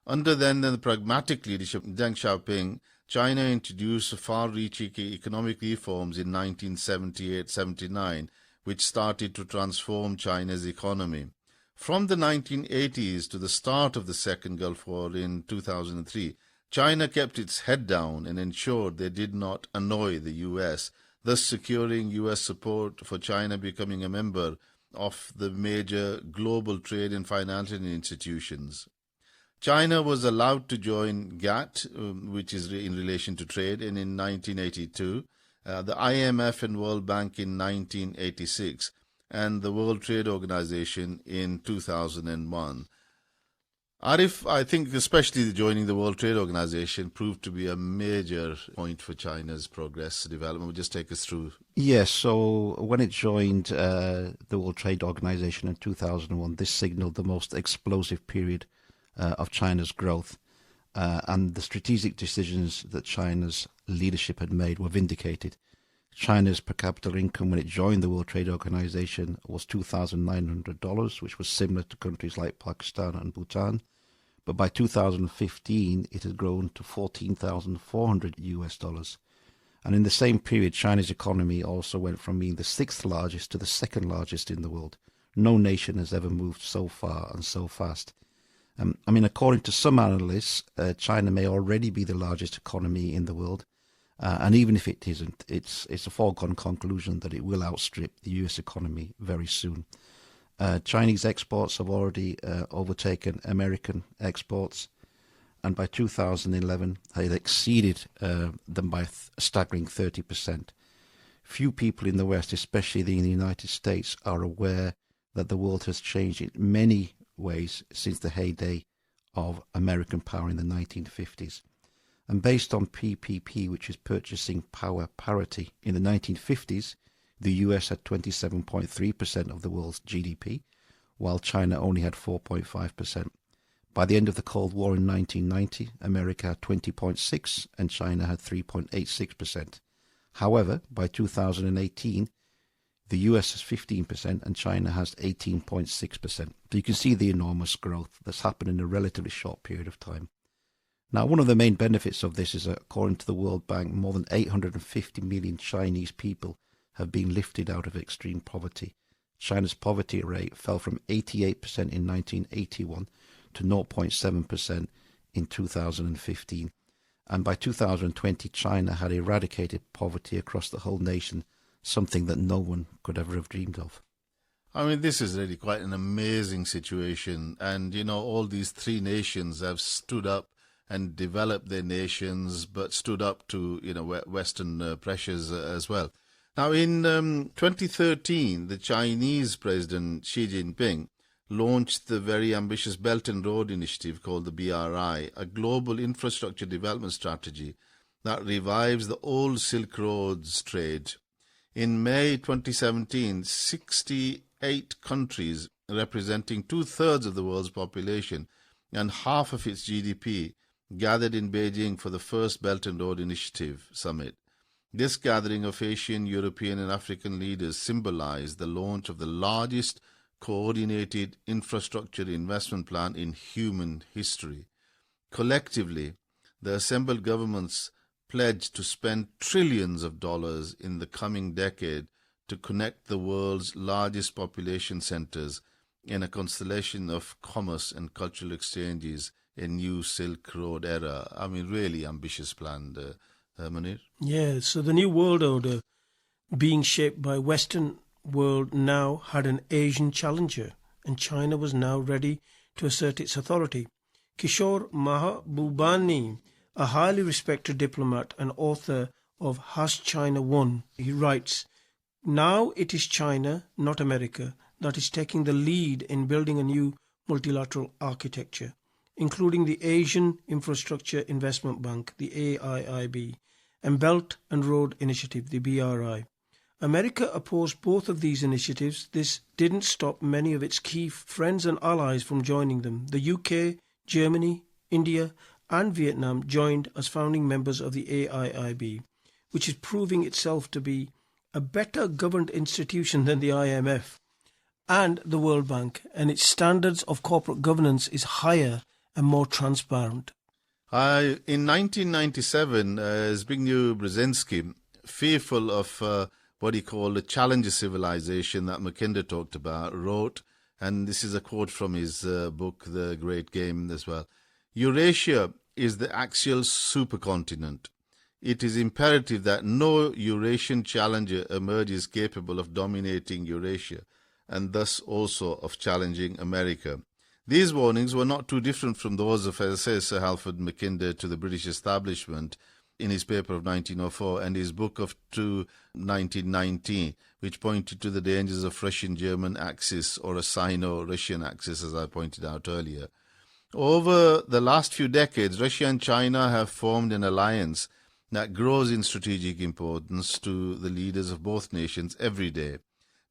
Under then the pragmatic leadership of Deng Xiaoping, China introduced far-reaching economic reforms in 1978-79, which started to transform China's economy. From the 1980s to the start of the Second Gulf War in 2003, China kept its head down and ensured they did not annoy the U.S., thus securing U.S. support for China becoming a member of the major global trade and financial institutions. China was allowed to join GATT, which is in relation to trade, and in 1982, the IMF and World Bank in 1986, and the World Trade Organization in 2001. Arif, I think especially joining the World Trade Organization proved to be a major point for China's progress development. Will just take us through. Yes, so when it joined the World Trade Organization in 2001, this signaled the most explosive period of China's growth. And the strategic decisions that China's leadership had made were vindicated. China's per capita income when it joined the World Trade Organization was $2,900, which was similar to countries like Pakistan and Bhutan. But by 2015, it had grown to $14,400. And in the same period, China's economy also went from being the sixth largest to the second largest in the world. No nation has ever moved so far and so fast. According to some analysts, China may already be the largest economy in the world. And even if it isn't, it's a foregone conclusion that it will outstrip the US economy very soon. Chinese exports have already overtaken American exports, and by 2011, it exceeded them by a staggering 30%. Few people in the West, especially in the United States, are aware that the world has changed in many ways since the heyday of American power in the 1950s. And based on PPP, which is purchasing power parity, in the 1950s, the US had 27.3% of the world's GDP, while China only had 4.5%. By the end of the Cold War in 1990, America had 20.6% and China had 3.86%. However, by 2018, the US has 15% and China has 18.6%. So you can see the enormous growth that's happened in a relatively short period of time. Now, one of the main benefits of this is that, according to the World Bank, more than 850 million Chinese people have been lifted out of extreme poverty. China's poverty rate fell from 88% in 1981 to 0.7% in 2015. And by 2020, China had eradicated poverty across the whole nation, something that no one could ever have dreamed of. This is really quite an amazing situation. And, all these three nations have stood up and developed their nations, but stood up to, Western pressures as well. Now, in 2013, the Chinese President Xi Jinping launched the very ambitious Belt and Road Initiative called the BRI, a global infrastructure development strategy that revives the old Silk Road's trade. In May 2017, 68 countries representing two-thirds of the world's population and half of its GDP gathered in Beijing for the first Belt and Road Initiative summit. This gathering of Asian, European and African leaders symbolized the launch of the largest coordinated infrastructure investment plan in human history. Collectively, the assembled governments pledged to spend trillions of dollars in the coming decade to connect the world's largest population centers in a constellation of commerce and cultural exchanges, a new Silk Road era. Really ambitious plan, Munir. Yeah, so the new world order, being shaped by Western world, now had an Asian challenger, and China was now ready to assert its authority. Kishore Mahbubani, a highly respected diplomat and author of Has China Won, he writes, "Now it is China, not America, that is taking the lead in building a new multilateral architecture, including the Asian Infrastructure Investment Bank, the AIIB, and Belt and Road Initiative, the BRI. America opposed both of these initiatives. This didn't stop many of its key friends and allies from joining them. The UK, Germany, India and Vietnam joined as founding members of the AIIB, which is proving itself to be a better governed institution than the IMF and the World Bank, and its standards of corporate governance is higher and more transparent. In 1997, Zbigniew Brzezinski, fearful of what he called the challenger civilization that Mackinder talked about, wrote, and this is a quote from his book, The Great Game as well, "Eurasia is the axial supercontinent. It is imperative that no Eurasian challenger emerges capable of dominating Eurasia, and thus also of challenging America." These warnings were not too different from those of, as I say, Sir Halford Mackinder to the British establishment in his paper of 1904 and his book of 1919, which pointed to the dangers of Russian-German axis or a Sino-Russian axis, as I pointed out earlier. Over the last few decades, Russia and China have formed an alliance that grows in strategic importance to the leaders of both nations every day.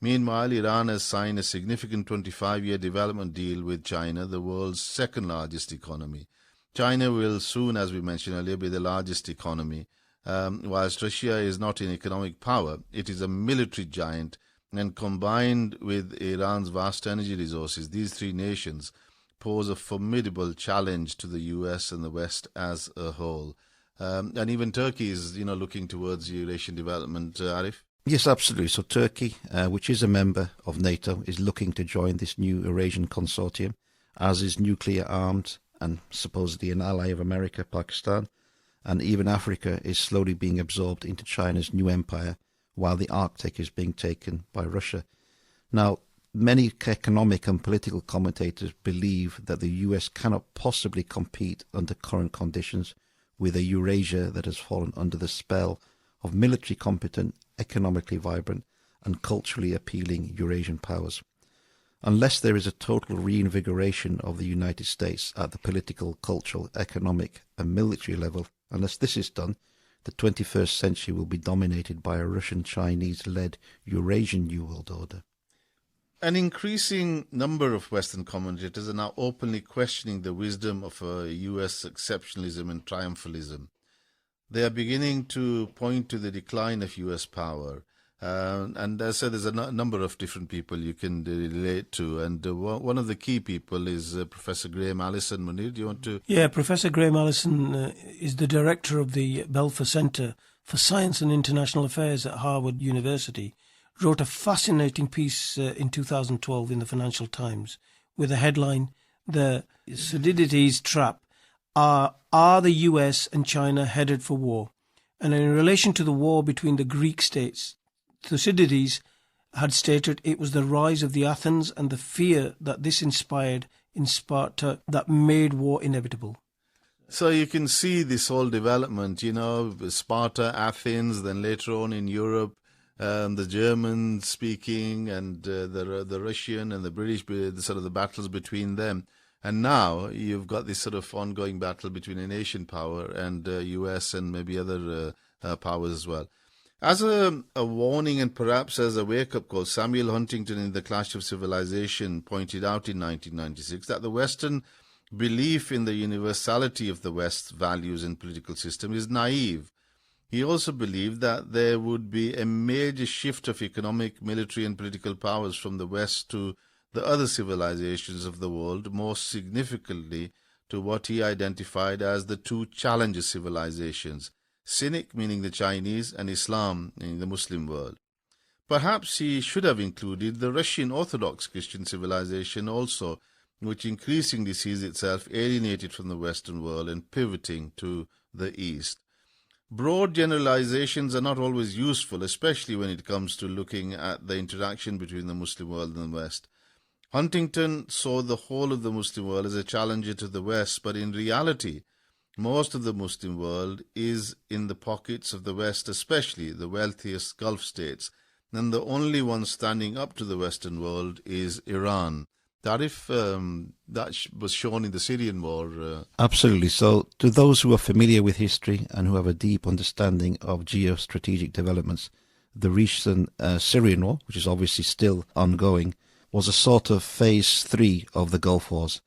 Meanwhile, Iran has signed a significant 25-year development deal with China, the world's second-largest economy. China will soon, as we mentioned earlier, be the largest economy. Whilst Russia is not in economic power, it is a military giant, and combined with Iran's vast energy resources, these three nations pose a formidable challenge to the US and the West as a whole. And even Turkey is, looking towards Eurasian development, Arif. Yes, absolutely. So Turkey, which is a member of NATO, is looking to join this new Eurasian consortium, as is nuclear armed and supposedly an ally of America, Pakistan, and even Africa is slowly being absorbed into China's new empire, while the Arctic is being taken by Russia. Now, many economic and political commentators believe that the US cannot possibly compete under current conditions with a Eurasia that has fallen under the spell of military competent, economically vibrant and culturally appealing Eurasian powers. Unless there is a total reinvigoration of the United States at the political, cultural, economic and military level, unless this is done, the 21st century will be dominated by a Russian-Chinese-led Eurasian New World Order. An increasing number of Western commentators are now openly questioning the wisdom of US exceptionalism and triumphalism. They are beginning to point to the decline of US power. And as I said, there's a number of different people you can relate to. And one of the key people is Professor Graham Allison. Munir, do you want to? Yeah, Professor Graham Allison is the director of the Belfer Center for Science and International Affairs at Harvard University. Wrote a fascinating piece in 2012 in the Financial Times with the headline, "The Thucydides Trap. Are the US and China headed for war?" And in relation to the war between the Greek states, Thucydides had stated it was the rise of the Athens and the fear that this inspired in Sparta that made war inevitable. So you can see this whole development, Sparta, Athens, then later on in Europe, the German speaking and the Russian and the British, the battles between them. And now you've got this sort of ongoing battle between a nation power and US and maybe other powers as well. As a warning and perhaps as a wake-up call, Samuel Huntington in The Clash of Civilization pointed out in 1996 that the Western belief in the universality of the West's values and political system is naive. He also believed that there would be a major shift of economic, military and political powers from the West to the other civilizations of the world, most significantly to what he identified as the two challenger civilizations, Cynic meaning the Chinese and Islam meaning the Muslim world. Perhaps he should have included the Russian Orthodox Christian civilization also, which increasingly sees itself alienated from the Western world and pivoting to the East. Broad generalizations are not always useful, especially when it comes to looking at the interaction between the Muslim world and the West. Huntington saw the whole of the Muslim world as a challenger to the West, but in reality, most of the Muslim world is in the pockets of the West, especially the wealthiest Gulf states, and the only one standing up to the Western world is Iran. Arif, that was shown in the Syrian war. Absolutely. So to those who are familiar with history and who have a deep understanding of geostrategic developments, the recent Syrian war, which is obviously still ongoing, was a sort of phase 3 of the Gulf Wars,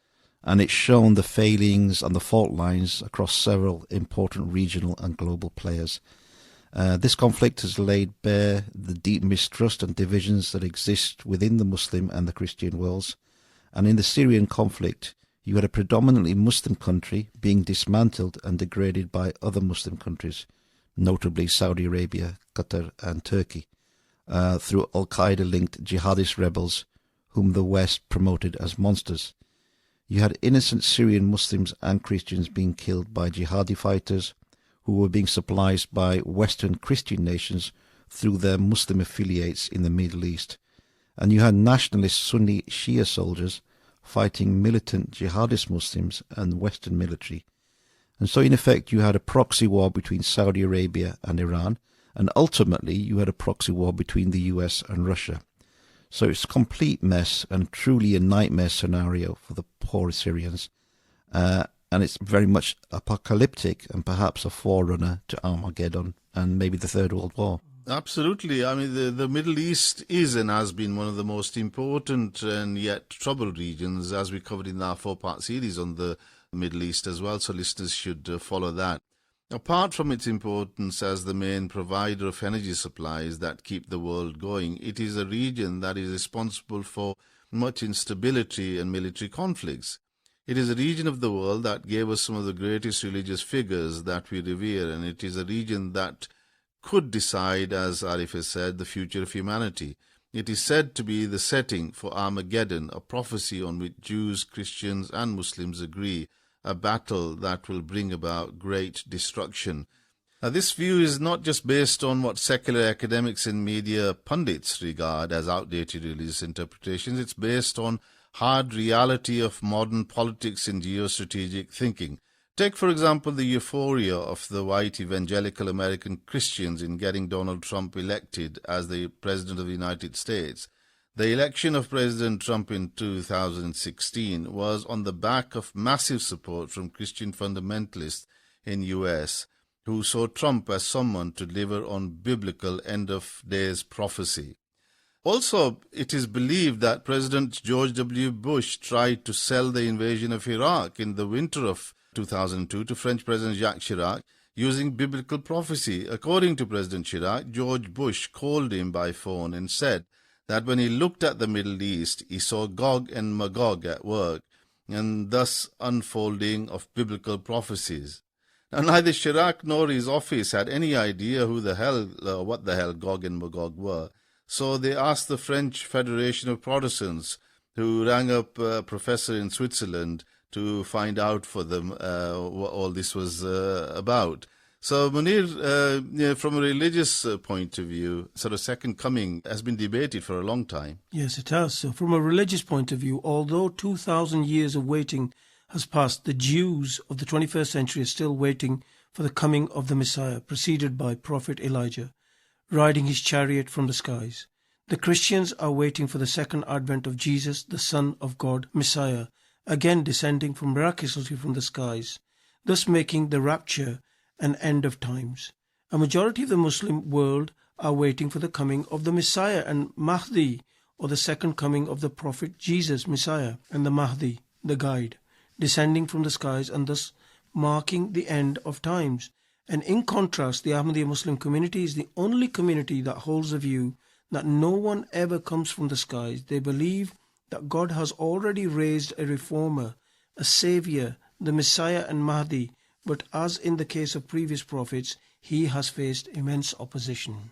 and it's shown the failings and the fault lines across several important regional and global players. This conflict has laid bare the deep mistrust and divisions that exist within the Muslim and the Christian worlds. And in the Syrian conflict, you had a predominantly Muslim country being dismantled and degraded by other Muslim countries, notably Saudi Arabia, Qatar and Turkey, through Al-Qaeda-linked jihadist rebels whom the West promoted as monsters. You had innocent Syrian Muslims and Christians being killed by jihadi fighters who were being supplied by Western Christian nations through their Muslim affiliates in the Middle East. And you had nationalist Sunni Shia soldiers fighting militant jihadist Muslims and Western military. And so in effect you had a proxy war between Saudi Arabia and Iran, and ultimately you had a proxy war between the US and Russia. So it's a complete mess and truly a nightmare scenario for the poor Syrians. And it's very much apocalyptic and perhaps a forerunner to Armageddon and maybe the Third World War. Absolutely. I mean, the Middle East is and has been one of the most important and yet troubled regions, as we covered in our 4-part series on the Middle East as well, so listeners should follow that. Apart from its importance as the main provider of energy supplies that keep the world going, it is a region that is responsible for much instability and military conflicts. It is a region of the world that gave us some of the greatest religious figures that we revere, and it is a region that could decide, as Arif has said, the future of humanity. It is said to be the setting for Armageddon, a prophecy on which Jews, Christians and Muslims agree, a battle that will bring about great destruction. Now, this view is not just based on what secular academics and media pundits regard as outdated religious interpretations. It's based on hard reality of modern politics and geostrategic thinking. Take, for example, the euphoria of the white evangelical American Christians in getting Donald Trump elected as the President of the United States. The election of President Trump in 2016 was on the back of massive support from Christian fundamentalists in US, who saw Trump as someone to deliver on biblical end-of-days prophecy. Also, it is believed that President George W. Bush tried to sell the invasion of Iraq in the winter of 2002 to French President Jacques Chirac using biblical prophecy. According to President Chirac, George Bush called him by phone and said that when he looked at the Middle East, he saw Gog and Magog at work, and thus unfolding of biblical prophecies. Now, neither Chirac nor his office had any idea what the hell Gog and Magog were, so they asked the French Federation of Protestants, who rang up a professor in Switzerland, to find out for them what all this was about. So, Munir, from a religious point of view, sort of Second Coming has been debated for a long time. Yes, it has. So, from a religious point of view, although 2,000 years of waiting has passed, the Jews of the 21st century are still waiting for the coming of the Messiah, preceded by Prophet Elijah, riding his chariot from the skies. The Christians are waiting for the second advent of Jesus, the Son of God, Messiah, again descending miraculously from the skies, thus making the rapture an end of times. A majority of the Muslim world are waiting for the coming of the Messiah and Mahdi, or the second coming of the Prophet Jesus, Messiah, and the Mahdi, the guide, descending from the skies and thus marking the end of times. And in contrast, the Ahmadiyya Muslim community is the only community that holds the view that no one ever comes from the skies. They believe that God has already raised a reformer, a savior, the Messiah and Mahdi, but as in the case of previous prophets, he has faced immense opposition.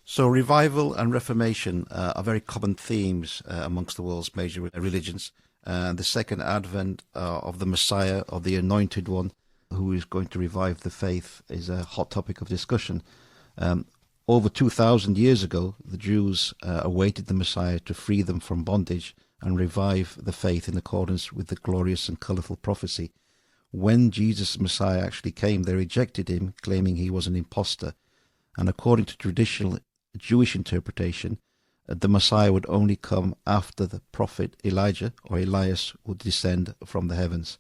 So revival and reformation are very common themes amongst the world's major religions. The second advent of the Messiah, of the Anointed One, who is going to revive the faith, is a hot topic of discussion. Over 2,000 years ago, the Jews awaited the Messiah to free them from bondage and revive the faith in accordance with the glorious and colourful prophecy. When Jesus Messiah actually came, they rejected him, claiming he was an impostor. And according to traditional Jewish interpretation, the Messiah would only come after the prophet Elijah or Elias would descend from the heavens.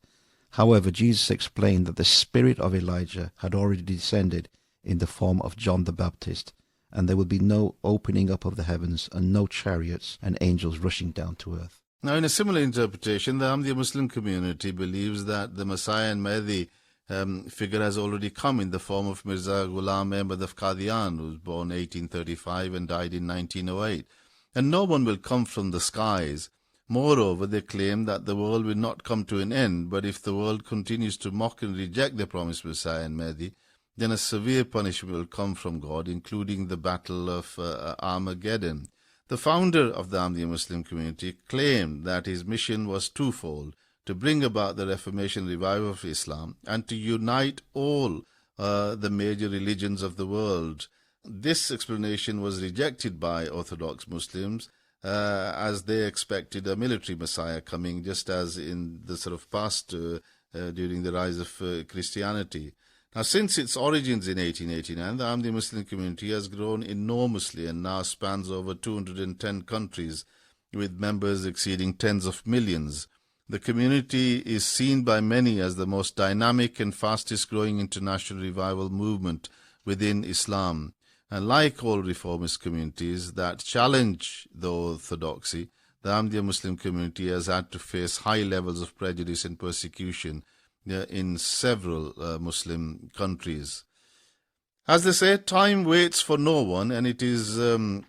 However, Jesus explained that the spirit of Elijah had already descended in the form of John the Baptist, and there will be no opening up of the heavens and no chariots and angels rushing down to earth. Now, in a similar interpretation, the Ahmadiyya Muslim community believes that the Messiah and Mahdi figure has already come in the form of Mirza Ghulam Ahmad of Qadian, who was born 1835 and died in 1908. And no one will come from the skies. Moreover, they claim that the world will not come to an end, but if the world continues to mock and reject the promised Messiah and Mahdi, then a severe punishment will come from God, including the Battle of Armageddon. The founder of the Ahmadiyya Muslim community claimed that his mission was twofold: to bring about the Reformation revival of Islam and to unite all the major religions of the world. This explanation was rejected by Orthodox Muslims as they expected a military Messiah coming, just as in the sort of past during the rise of Christianity. Now, since its origins in 1889, the Ahmadiyya Muslim community has grown enormously and now spans over 210 countries, with members exceeding tens of millions. The community is seen by many as the most dynamic and fastest growing international revival movement within Islam. And like all reformist communities that challenge the orthodoxy, the Ahmadiyya Muslim community has had to face high levels of prejudice and persecution in several Muslim countries. As they say, time waits for no one, and it is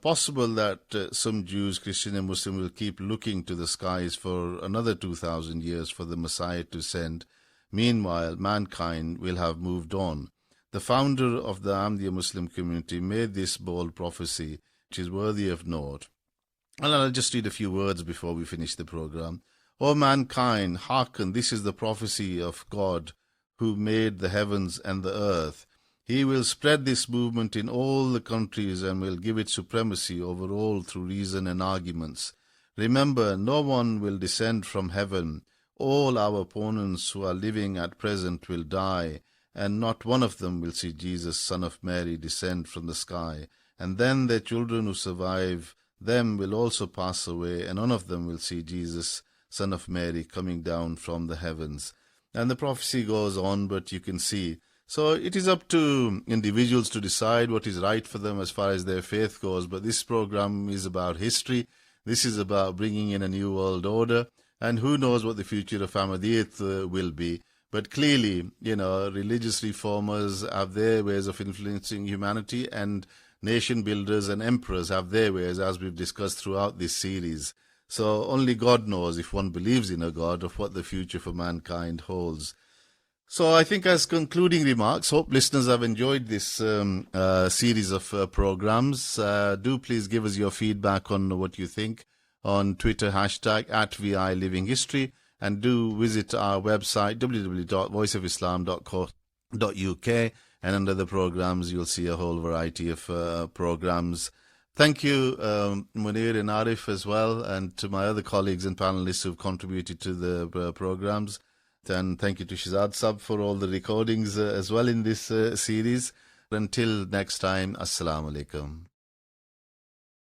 possible that some Jews, Christian and Muslim will keep looking to the skies for another 2,000 years for the Messiah to send. Meanwhile, mankind will have moved on. The founder of the Ahmadiyya Muslim community made this bold prophecy, which is worthy of note. And I'll just read a few words before we finish the program. O mankind, hearken, this is the prophecy of God, who made the heavens and the earth. He will spread this movement in all the countries and will give it supremacy over all through reason and arguments. Remember, no one will descend from heaven. All our opponents who are living at present will die, and not one of them will see Jesus, son of Mary, descend from the sky. And then their children who survive them will also pass away, and none of them will see Jesus, son of Mary, coming down from the heavens. And the prophecy goes on, but you can see. So it is up to individuals to decide what is right for them as far as their faith goes. But this program is about history. This is about bringing in a new world order. And who knows what the future of Ahmadiyyat will be. But clearly, religious reformers have their ways of influencing humanity, and nation builders and emperors have their ways, as we've discussed throughout this series. So only God knows, if one believes in a God, of what the future for mankind holds. So I think as concluding remarks, hope listeners have enjoyed this series of programs. Do please give us your feedback on what you think on Twitter, hashtag @VILivingHistory, and do visit our website, www.voiceofislam.co.uk, and under the programs you'll see a whole variety of programs. Thank you, Munir and Arif as well, and to my other colleagues and panelists who've contributed to the programs. And thank you to Shazad Sab for all the recordings as well in this series. Until next time, Assalamu Alaikum.